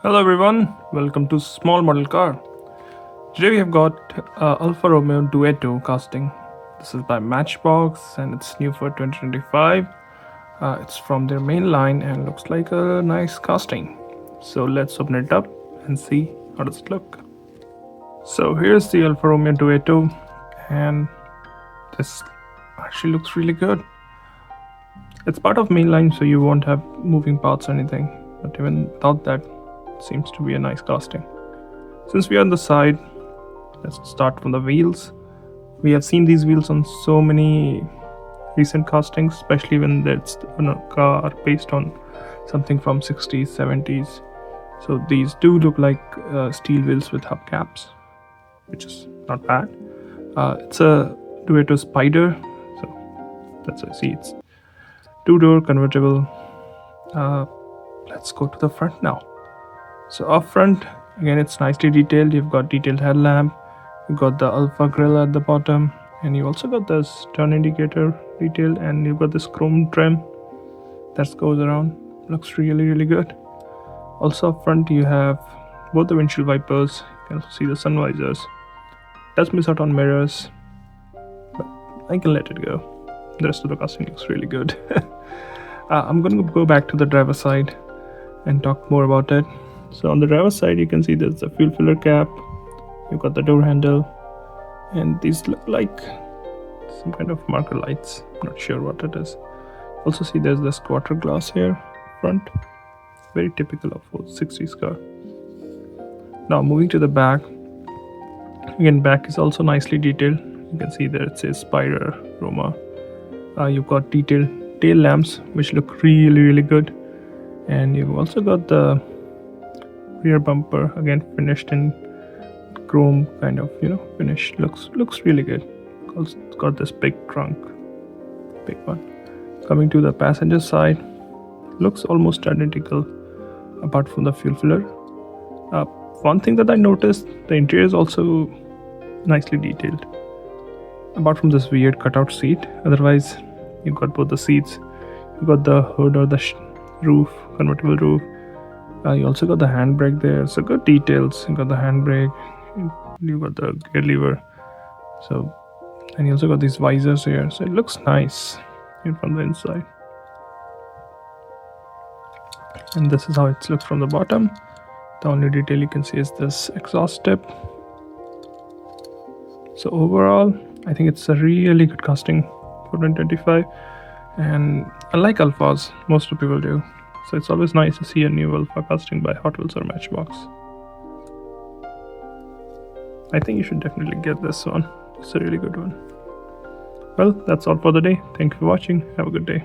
Hello everyone, welcome to Small Model Car. Today we have got Alfa Romeo Duetto casting. This is by Matchbox and it's new for 2025. It's from their main line and looks like a nice casting. So let's open it up and see how does it look. So here's the Alfa Romeo Duetto and this actually looks really good. It's part of mainline, so you won't have moving parts or anything, but even without that, it seems to be a nice casting. Since we are on the side, let's start from the wheels. We have seen these wheels on so many recent castings, especially when it's a car based on something from 60s, 70s. So these do look like steel wheels with hubcaps, which is not bad. It's a Duetto Spider, so that's what I see. It's two-door convertible. Let's go to the front now. So up front, again, it's nicely detailed. You've got detailed headlamp, you've got the Alpha grill at the bottom, and you also got this turn indicator detailed, and you've got this chrome trim that goes around. Looks really good. Also up front, you have both the windshield wipers. You can also see the sun visors. Does miss out on mirrors, but I can let it go. The rest of the casting looks really good. I'm going to go back to the driver's side and talk more about it. So on the driver's side, you can see there's the fuel filler cap, you've got the door handle, and these look like some kind of marker lights. I'm not sure what it is. Also see there's this quarter glass here front, very typical of a 60s car. Now moving to the back, again, back is also nicely detailed. You can see there it says Spider Roma. You've got detailed tail lamps which look really good, and you've also got the rear bumper, again finished in chrome kind of finish. Looks really good. It's got this big trunk, big one. Coming to the passenger side, looks almost identical apart from the fuel filler. One thing that I noticed, the interior is also nicely detailed apart from this weird cutout seat. Otherwise you've got both the seats, you've got the hood or the roof, convertible roof. You also got the handbrake there, so good details. You got the handbrake, you got the gear lever, so, and you also got these visors here, so it looks nice from the inside. And this is how it looks from the bottom. The only detail you can see is this exhaust tip. So overall, I think it's a really good casting for 2025, and I like Alphas, most of people do. So it's always nice to see a new Alpha casting by Hot Wheels or Matchbox. I think you should definitely get this one. It's a really good one. Well, that's all for the day. Thank you for watching. Have a good day.